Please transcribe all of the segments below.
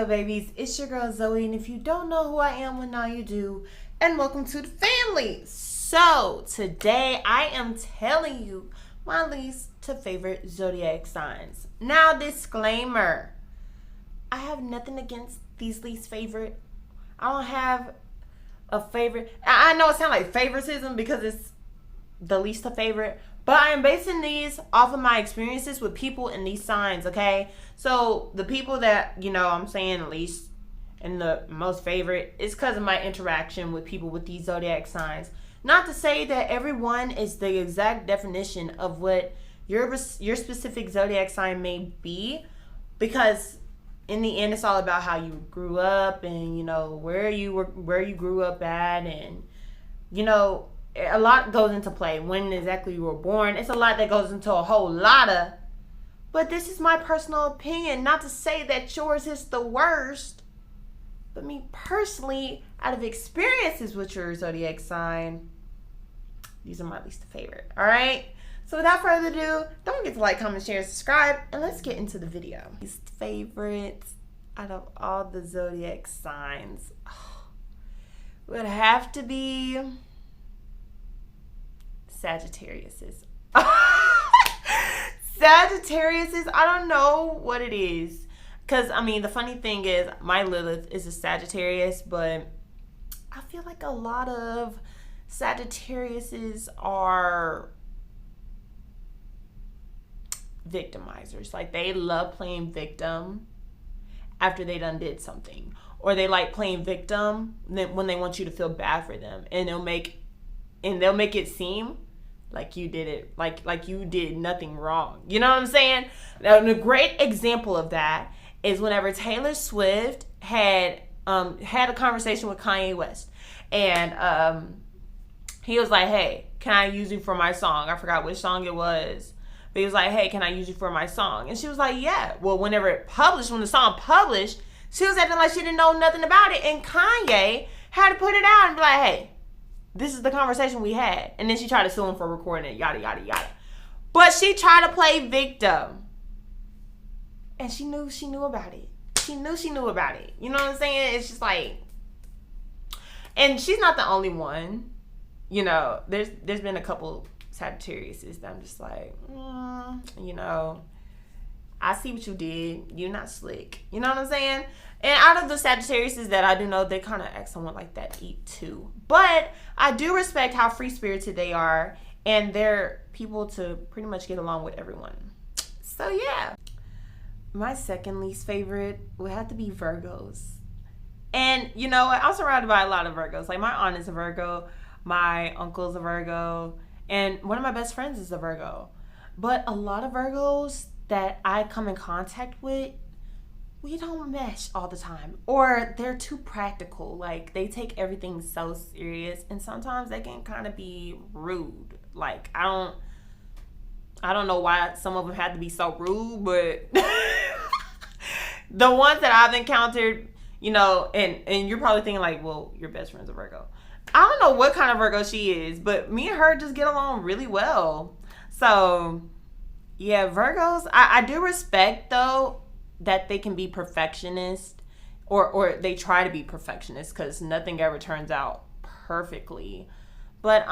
up, babies? It's your girl Zoe, and if you don't know who I am, well, now you do. And welcome to the family. So today I am telling you my least to favorite zodiac signs. Now, disclaimer: I have nothing against these least favorite. I don't have a favorite. I know it sounds like favoritism because it's the least to favorite, but I am basing these off of my experiences with people in these signs, okay? So the people that, I'm saying least and the most favorite is because of my interaction with people with these zodiac signs. Not to say that everyone is the exact definition of what your specific zodiac sign may be, because in the end it's all about how you grew up and where you grew up at, and a lot goes into play. When exactly you were born, it's a lot that goes into a whole lot of. But this is my personal opinion. Not to say that yours is the worst, but me personally, out of experiences with your zodiac sign, these are my least favorite. All right. So without further ado, don't forget to like, comment, share, subscribe, and let's get into the video. Least favorites out of all the zodiac signs would have to be Sagittarius. Sagittarius, I don't know what it is. Because, the funny thing is, my Lilith is a Sagittarius, but I feel like a lot of Sagittariuses are victimizers. Like, they love playing victim after they done did something. Or they like playing victim when they want you to feel bad for them. And they'll make it seem like you did it, like you did nothing wrong. You know what I'm saying? Now, a great example of that is whenever Taylor Swift had a conversation with Kanye West, and he was like, "Hey, can I use you for my song?" I forgot which song it was, but he was like, "Hey, can I use you for my song?" And she was like, "Yeah." Well, when the song published, she was acting like she didn't know nothing about it, and Kanye had to put it out and be like, "Hey, this is the conversation we had." And then she tried to sue him for recording it, yada, yada, yada. But she tried to play victim. And she knew about it. She knew about it. You know what I'm saying? It's just like, and she's not the only one. There's been a couple Sagittariuses that I'm just like, I see what you did. You're not slick. You know what I'm saying? And out of the Sagittariuses that I do know, they kind of act somewhat like that too. But I do respect how free-spirited they are, and they're people to pretty much get along with everyone. So yeah. My second least favorite would have to be Virgos. And you know what? I'm surrounded by a lot of Virgos. Like, my aunt is a Virgo, my uncle's a Virgo, and one of my best friends is a Virgo. But a lot of Virgos that I come in contact with, we don't mesh all the time, or they're too practical. Like, they take everything so serious, and sometimes they can kind of be rude. Like, I don't know why some of them had to be so rude, but the ones that I've encountered, and you're probably thinking like, well, your best friend's a Virgo. I don't know what kind of Virgo she is, but me and her just get along really well. So yeah, Virgos, I do respect though that they can be perfectionist, or they try to be perfectionist, because nothing ever turns out perfectly. But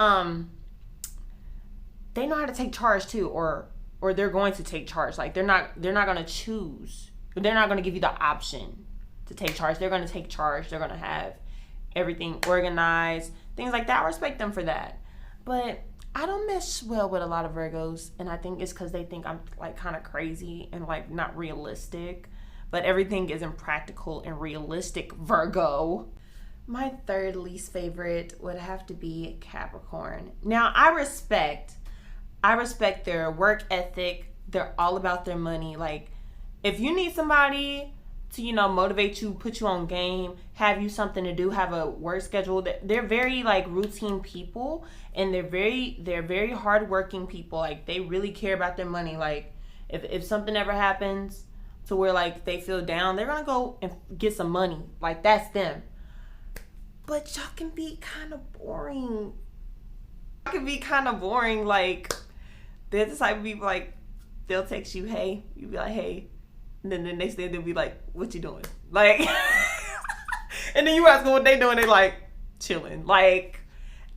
they know how to take charge too, or they're going to take charge. Like, they're not going to choose. They're not going to give you the option to take charge. They're going to take charge. They're going to have everything organized, things like that. I respect them for that. But I don't mesh well with a lot of Virgos, and I think it's because they think I'm like kind of crazy and like not realistic. But everything isn't practical and realistic, Virgo. My third least favorite would have to be Capricorn. Now, I respect their work ethic. They're all about their money. Like, if you need somebody to, motivate you, put you on game, have you something to do, have a work schedule, they're very like routine people, and they're very hardworking people. Like, they really care about their money. Like, if something ever happens to where like they feel down, they're gonna go and get some money. Like, that's them. But y'all can be kind of boring. Like, they're the type of people, like, they'll text you, hey, you'll be like, hey, And then the next day they'll be like, what you doing? Like, and then you ask them what they doing, they like, chilling. Like,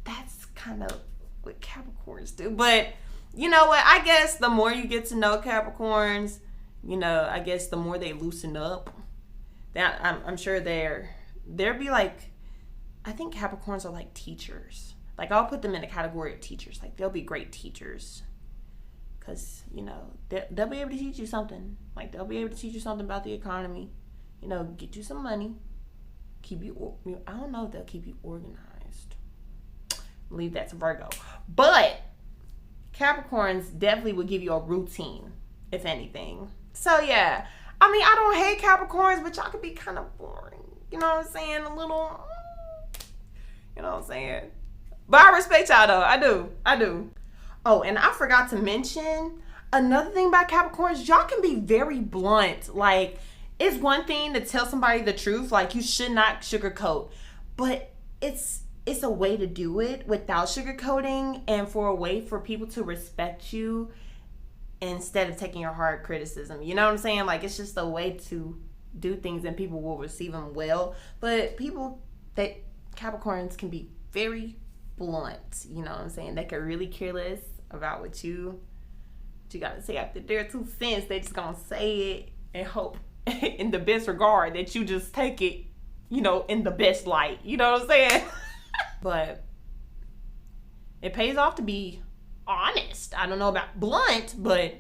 that's kind of what Capricorns do. But you know what? I guess the more you get to know Capricorns, you know, I guess the more they loosen up. That I'm sure they'll be like, I think Capricorns are like teachers. Like, I'll put them in the category of teachers. Like, they'll be great teachers. Because, you know, they'll be able to teach you something. Like, they'll be able to teach you something about the economy. You know, get you some money. Keep you, I don't know if they'll keep you organized. Leave that to Virgo. But Capricorns definitely will give you a routine, if anything. So, yeah. I mean, I don't hate Capricorns, but y'all can be kind of boring. You know what I'm saying? A little, you know what I'm saying? But I respect y'all, though. I do. Oh, and I forgot to mention another thing about Capricorns. Y'all can be very blunt. Like, it's one thing to tell somebody the truth. Like, you should not sugarcoat. But it's a way to do it without sugarcoating, and for a way for people to respect you instead of taking your hard criticism. You know what I'm saying? Like, it's just a way to do things and people will receive them well. But Capricorns can be very blunt. You know what I'm saying? They can really care less about what you gotta say after their 2 cents. They just gonna say it and hope in the best regard that you just take it, you know, in the best light. You know what I'm saying? But it pays off to be honest. I don't know about blunt, but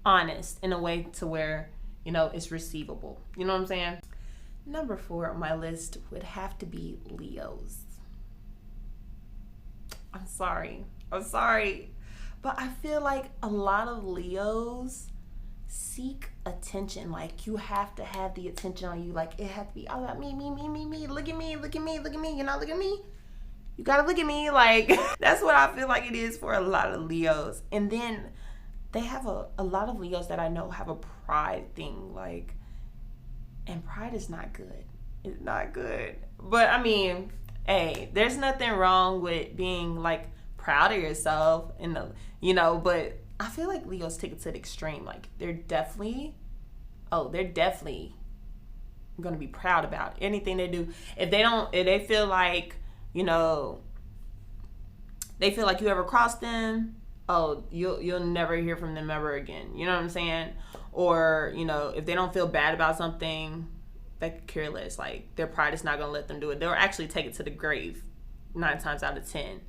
honest in a way to where, you know, it's receivable. You know what I'm saying? Number 4 on my list would have to be Leos. I'm sorry. But I feel like a lot of Leos seek attention. Like, you have to have the attention on you. Like, it has to be all about me. Look at me. You're not looking at me. You gotta look at me. Like, that's what I feel like it is for a lot of Leos. And then they have a lot of Leos that I know have a pride thing. Like, and pride is not good. It's not good. But I mean, hey, there's nothing wrong with being like proud of yourself, and you know, but I feel like Leos take it to the extreme. Like, they're definitely gonna be proud about anything they do. If they feel like, you know, they feel like you ever crossed them, oh, you'll never hear from them ever again. You know what I'm saying? Or, you know, if they don't feel bad about something, they could care less. Like, their pride is not gonna let them do it. They'll actually take it to the grave 9 times out of 10.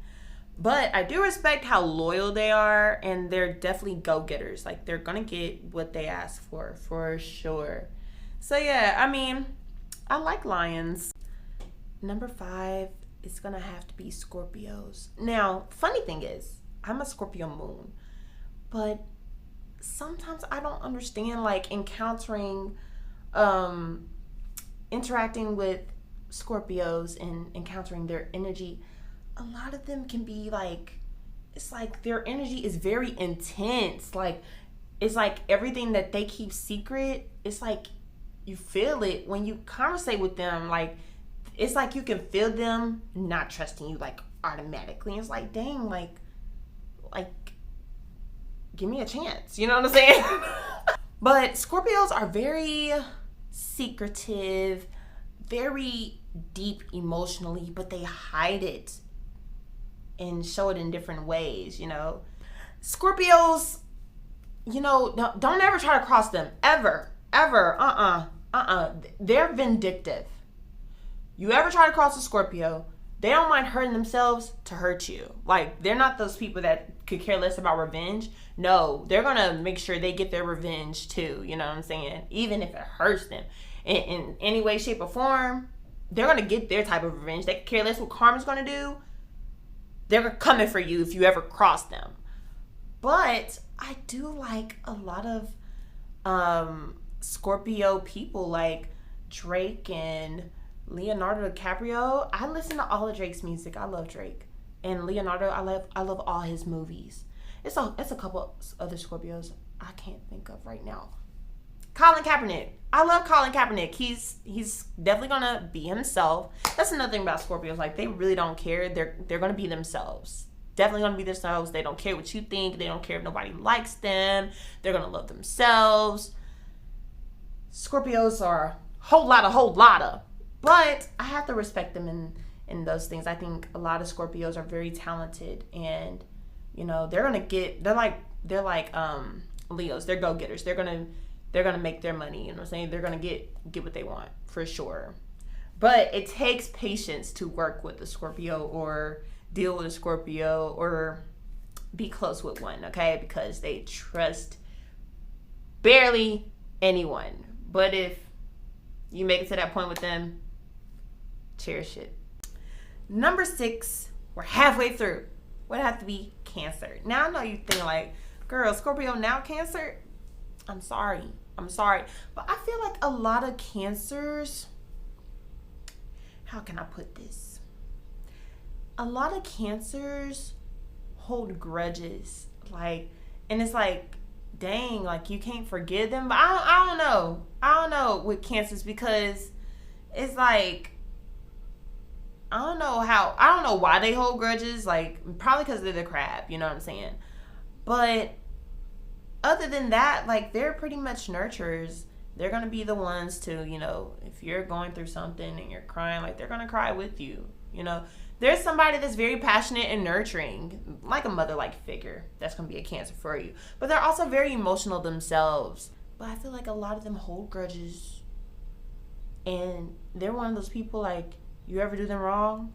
But I do respect how loyal they are, and they're definitely go-getters. Like, they're gonna get what they ask for sure. So yeah, I mean, I like lions. Number 5 is gonna have to be Scorpios. Now, funny thing is, I'm a Scorpio moon, but sometimes I don't understand, like, interacting with Scorpios and encountering their energy. A lot of them can be like, it's like their energy is very intense. Like, it's like everything that they keep secret, it's like you feel it when you conversate with them. Like, it's like you can feel them not trusting you, like, automatically. It's like, dang, like give me a chance. You know what I'm saying? But Scorpios are very secretive, very deep emotionally, but they hide it and show it in different ways, you know. Scorpios, you know, don't ever try to cross them. Ever. They're vindictive. You ever try to cross a Scorpio, they don't mind hurting themselves to hurt you. Like, they're not those people that could care less about revenge. No, they're gonna make sure they get their revenge too. You know what I'm saying? Even if it hurts them in any way, shape, or form, they're gonna get their type of revenge. They care less what karma's gonna do. They're coming for you if you ever cross them. But I do like a lot of Scorpio people, like Drake and Leonardo DiCaprio. I listen to all of Drake's music. I love Drake. And Leonardo, I love all his movies. It's a couple other Scorpios I can't think of right now. Colin Kaepernick. I love Colin Kaepernick. He's definitely gonna be himself. That's another thing about Scorpios. Like, they really don't care. They're gonna be themselves. Definitely gonna be themselves. They don't care what you think. They don't care if nobody likes them. They're gonna love themselves. Scorpios are a whole lot of. But I have to respect them in those things. I think a lot of Scorpios are very talented, and you know, they're like Leos. They're go-getters. They're gonna make their money, you know what I'm saying? They're gonna get what they want for sure. But it takes patience to work with a Scorpio or deal with a Scorpio or be close with one, okay? Because they trust barely anyone. But if you make it to that point with them, cherish it. Number 6, we're halfway through. Would have to be Cancer. Now I know you think like, girl, Scorpio now Cancer? I'm sorry. But I feel like a lot of Cancers, how can I put this? A lot of Cancers hold grudges. Like, and it's like, dang, like you can't forgive them. But I don't know with Cancers, because it's like, I don't know why they hold grudges. Like, probably because they're the crab, you know what I'm saying? But other than that, like, they're pretty much nurturers. They're going to be the ones to, you know, if you're going through something and you're crying, like, they're going to cry with you, you know. There's somebody that's very passionate and nurturing, like a mother-like figure. That's going to be a Cancer for you. But they're also very emotional themselves. But I feel like a lot of them hold grudges. And they're one of those people, like, you ever do them wrong,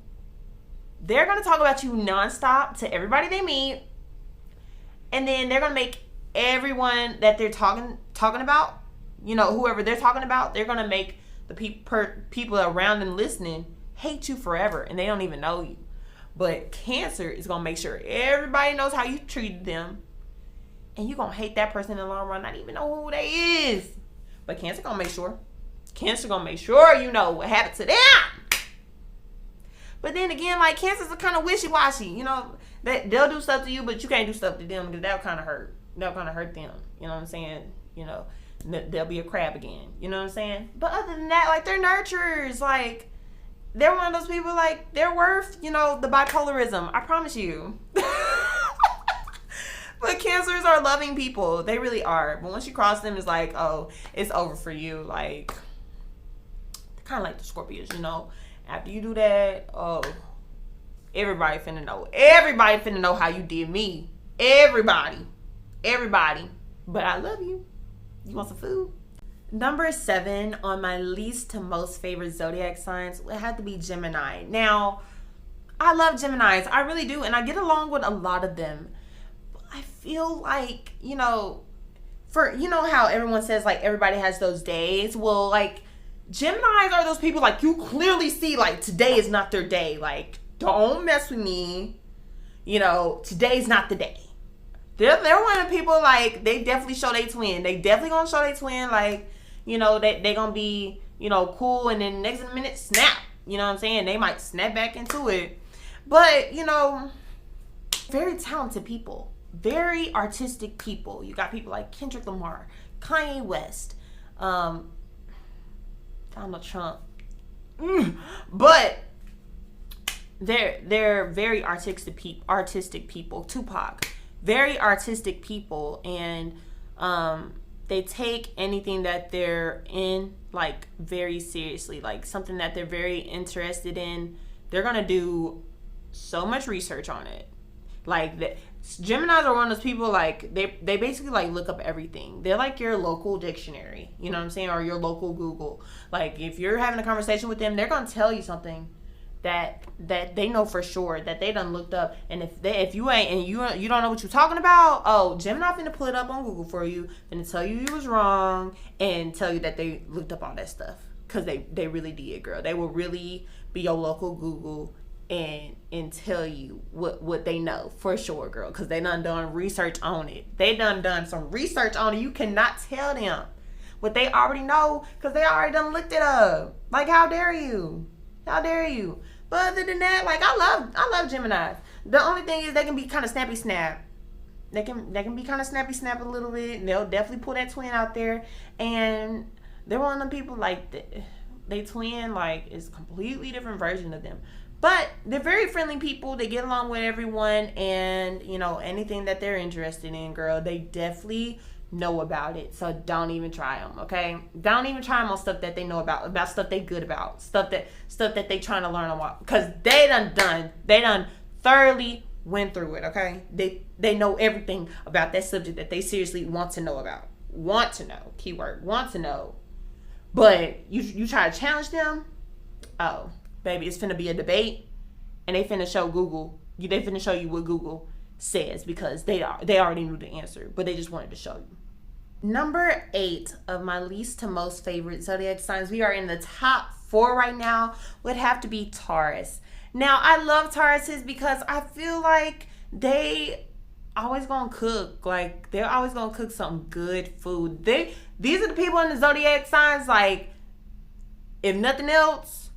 they're going to talk about you nonstop to everybody they meet. And then they're going to make everyone that they're talking about, you know, whoever they're talking about, they're going to make the people around them listening hate you forever, and they don't even know you. But Cancer is going to make sure everybody knows how you treated them, and you're going to hate that person in the long run, not even know who they is. But Cancer going to make sure. Cancer going to make sure you know what happened to them. But then again, like, Cancers are kind of wishy-washy, you know. They'll do stuff to you, but you can't do stuff to them, because that'll kind of hurt. That'll kind of hurt them, you know what I'm saying? You know, they'll be a crab again, you know what I'm saying? But other than that, like, they're nurturers. Like, they're one of those people, like, they're worth, you know, the bipolarism. I promise you. But Cancers are loving people. They really are. But once you cross them, it's like, oh, it's over for you. Like, kind of like the Scorpios, you know. After you do that, oh, everybody finna know. Everybody finna know how you did me. Everybody. But I love you. You want some food? Number 7 on my least to most favorite zodiac signs would have to be Gemini. Now, I love Geminis. I really do. And I get along with a lot of them. But I feel like, you know, you know how everyone says, like, everybody has those days? Well, like, Geminis are those people, like, you clearly see, like, today is not their day. Like, don't mess with me. You know, today's not the day. They're one of the people, like, they definitely show they twin. They definitely gonna show they twin, like, you know, they gonna be, you know, cool, and then next minute, snap. You know what I'm saying? They might snap back into it. But, you know, very talented people. Very artistic people. You got people like Kendrick Lamar, Kanye West, Donald Trump. But they're very artistic people. Tupac. Very artistic people, and they take anything that they're in, like, very seriously. Like, something that they're very interested in, they're gonna do so much research on it. Like, Geminis are one of those people, like, they basically, like, look up everything. They're like your local dictionary, you know what I'm saying, or your local Google. Like, if you're having a conversation with them, they're gonna tell you something that they know for sure, that they done looked up. And if you ain't, and you don't know what you're talking about, oh, Gemini finna put it up on Google for you, finna tell you was wrong, and tell you that they looked up all that stuff, because they really did, girl. They will really be your local Google and tell you what they know for sure, girl, because they done research on it. They done some research on it. You cannot tell them what they already know, because they already done looked it up. Like, how dare you? How dare you? But other than that, like, I love Gemini. The only thing is they can be kind of snappy snap. They can be kind of snappy snap a little bit. And they'll definitely pull that twin out there. And they're one of them people, like, they twin, like, is a completely different version of them. But they're very friendly people. They get along with everyone, and, you know, anything that they're interested in, girl, they definitely know about it. So don't even try them, okay? Don't even try them on stuff that they know about stuff they good about, stuff that they trying to learn about, because they done thoroughly went through it, okay? They know everything about that subject that they seriously want to know about. Want to know, keyword, want to know. But you try to challenge them, oh, baby, it's finna be a debate, and they finna show you what Google says, because they already knew the answer, but they just wanted to show you. Number 8 of my least to most favorite zodiac signs, we are in the top 4 right now, would have to be Taurus. Now, I love Tauruses because I feel like they always gonna cook. Like, they're always gonna cook some good food. These are the people in the zodiac signs, like, if nothing else,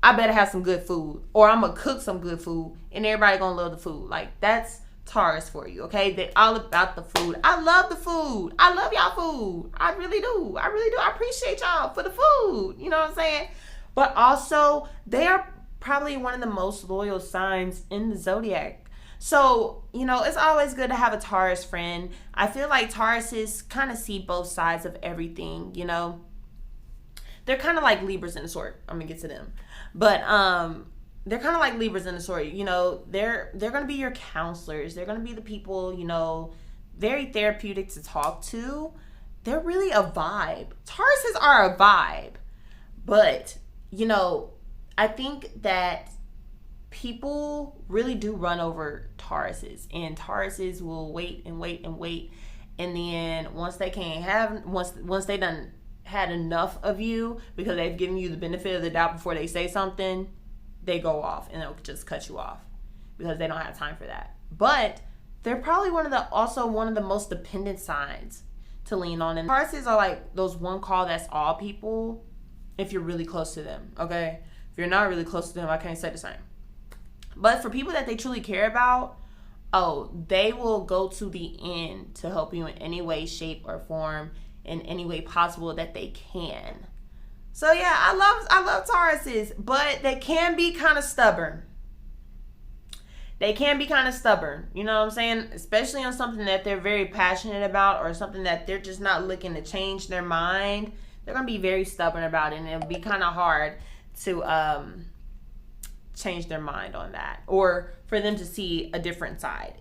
I better have some good food, or I'm gonna cook some good food, and everybody gonna love the food. Like, that's Taurus for you, okay? They're all about the food. I love the food. I love y'all food. I really do. I appreciate y'all for the food. You know what I'm saying? But also, they are probably one of the most loyal signs in the zodiac. So, it's always good to have a Taurus friend. I feel like Tauruses kind of see both sides of everything, They're kind of like Libras in a sort. I'm going to get to them. But they're kind of like Libras in a sort. They're going to be your counselors. They're going to be the people, very therapeutic to talk to. They're really a vibe. Tauruses are a vibe. But, I think that people really do run over Tauruses, and Tauruses will wait and wait and wait, and then once they done had enough of you, because they've given you the benefit of the doubt before they say something, they go off and they'll just cut you off because they don't have time for that. But they're probably one of the most dependent signs to lean on, and Tauruses are like those one call that's all people if you're really close to them, okay? If you're not really close to them, I can't say the same. But for people that they truly care about, they will go to the end to help you in any way, shape, or form, in any way possible that they can. So yeah, I love Tauruses, but they can be kind of stubborn. You know what I'm saying? Especially on something that they're very passionate about, or something that they're just not looking to change their mind. They're going to be very stubborn about it, and it'll be kind of hard to change their mind on that, or for them to see a different side.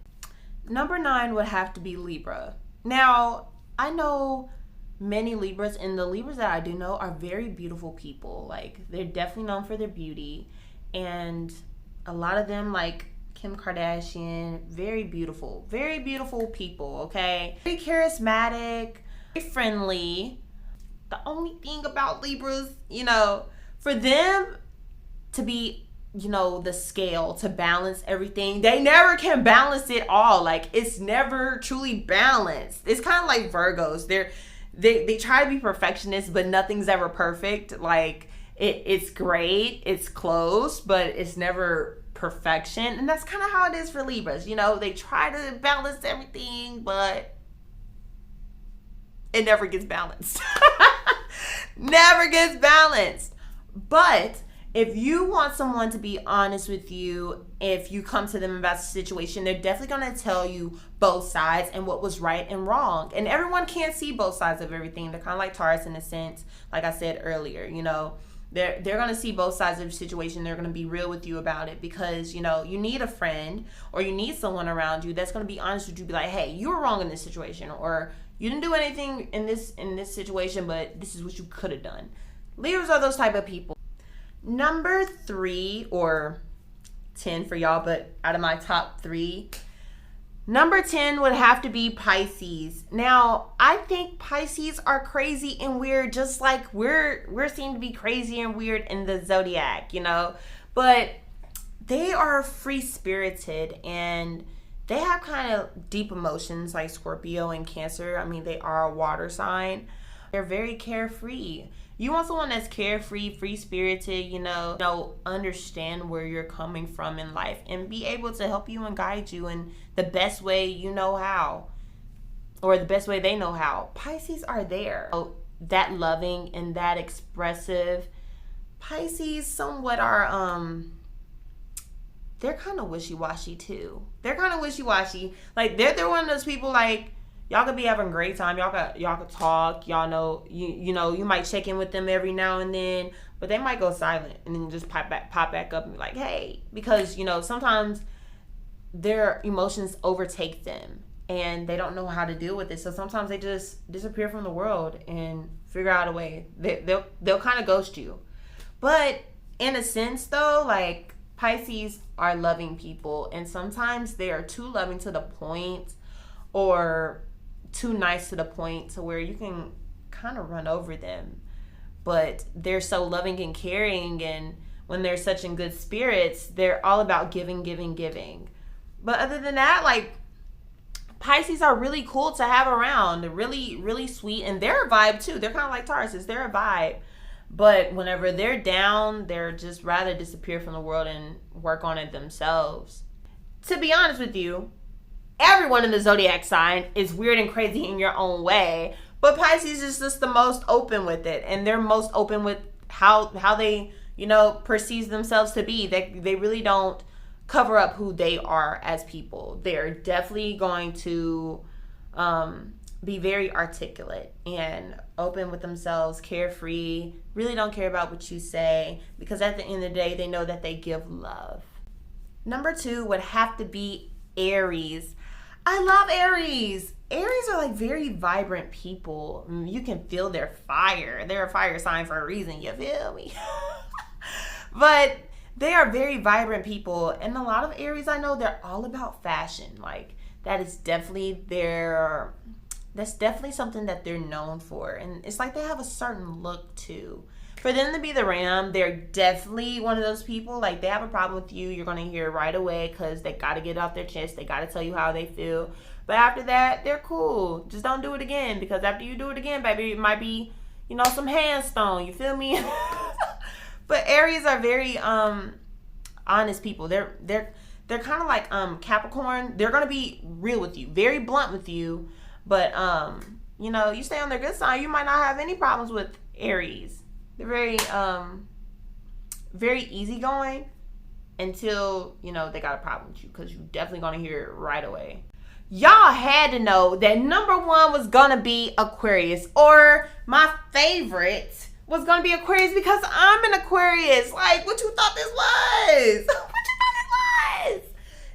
Number 9 would have to be Libra. Now, I know many Libras, and the Libras that I do know are very beautiful people. Like, they're definitely known for their beauty, and a lot of them, like Kim Kardashian, very beautiful people, okay? Very charismatic, very friendly. The only thing about Libras, for them to be, the scale, to balance everything, they never can balance it all. Like, it's never truly balanced. It's kind of like Virgos. They try to be perfectionists, but nothing's ever perfect. Like, it's great, it's close, but it's never perfection. And that's kind of how it is for Libras. They try to balance everything, but it never gets balanced. Never gets balanced. But if you want someone to be honest with you, if you come to them about the situation, they're definitely going to tell you both sides and what was right and wrong. And everyone can't see both sides of everything. They're kind of like Taurus in a sense, like I said earlier. They're going to see both sides of the situation. They're going to be real with you about it, because, you need a friend, or you need someone around you that's going to be honest with you, be like, hey, you were wrong in this situation, or you didn't do anything in this situation, but this is what you could have done. Libras are those type of people. Number 3, or 10 for y'all, but out of my top 3, number 10 would have to be Pisces. Now, I think Pisces are crazy and weird, just like we're seen to be crazy and weird in the zodiac, but they are free-spirited, and they have kind of deep emotions like Scorpio and Cancer. I mean, they are a water sign. They're very carefree. You want someone that's carefree, free-spirited, understand where you're coming from in life, and be able to help you and guide you in the best way you know how, or the best way they know how. Pisces are there. That loving and that expressive. Pisces somewhat are, they're kind of wishy-washy too. Like, they're one of those people, like, y'all could be having a great time. Y'all could talk. Y'all know you might check in with them every now and then, but they might go silent and then just pop back up and be like, hey, because sometimes their emotions overtake them and they don't know how to deal with it. So sometimes they just disappear from the world and figure out a way. They'll kind of ghost you. But in a sense though, like, Pisces are loving people, and sometimes they are too loving to the point, or too nice to the point to where you can kind of run over them. But they're so loving and caring, and when they're such in good spirits, they're all about giving. But other than that, like, Pisces are really cool to have around. They're really, really sweet, and they're a vibe too. They're kind of like Taurus. They're a vibe. But whenever they're down, they're just rather disappear from the world and work on it themselves. To be honest with you, everyone in the zodiac sign is weird and crazy in your own way. But Pisces is just the most open with it. And they're most open with how they, perceive themselves to be. They really don't cover up who they are as people. They're definitely going to be very articulate and open with themselves, carefree, really don't care about what you say, because at the end of the day, they know that they give love. Number 2 would have to be Aries. I love Aries. Aries are like very vibrant people. You can feel their fire. They're a fire sign for a reason, you feel me? But they are very vibrant people, and a lot of Aries I know, they're all about fashion. Like, that's definitely something that they're known for. And it's like they have a certain look too. For them to be the Ram, they're definitely one of those people. Like, they have a problem with you, you're going to hear right away, because they got to get it off their chest. They got to tell you how they feel. But after that, they're cool. Just don't do it again, because after you do it again, baby, it might be, some handstone. You feel me? But Aries are very honest people. They're kind of like Capricorn. They're going to be real with you, very blunt with you. But, you stay on their good side, you might not have any problems with Aries. They're very easygoing until, they got a problem with you, because you're definitely going to hear it right away. Y'all had to know that number 1 was going to be Aquarius, or my favorite was going to be Aquarius, because I'm an Aquarius. Like, what you thought this was? What you thought it was?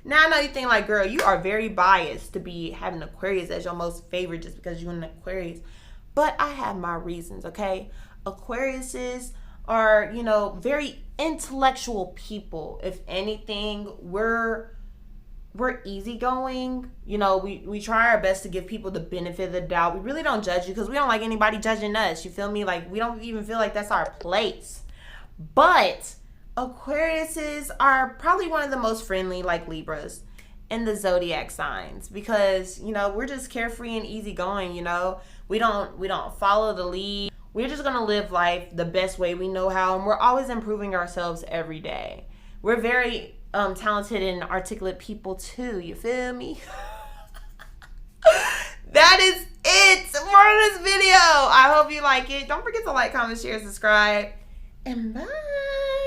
Now I know you think like, girl, you are very biased to be having Aquarius as your most favorite just because you're an Aquarius. But I have my reasons, okay? Aquariuses are, very intellectual people. If anything, we're easygoing. We try our best to give people the benefit of the doubt. We really don't judge you, because we don't like anybody judging us. You feel me? Like, we don't even feel like that's our place. But Aquariuses are probably one of the most friendly, like Libras, in the zodiac signs, because we're just carefree and easygoing. We don't follow the lead. We're just gonna live life the best way we know how, and we're always improving ourselves every day. We're very talented and articulate people too. You feel me? That is it for this video. I hope you like it. Don't forget to like, comment, share, subscribe, and bye.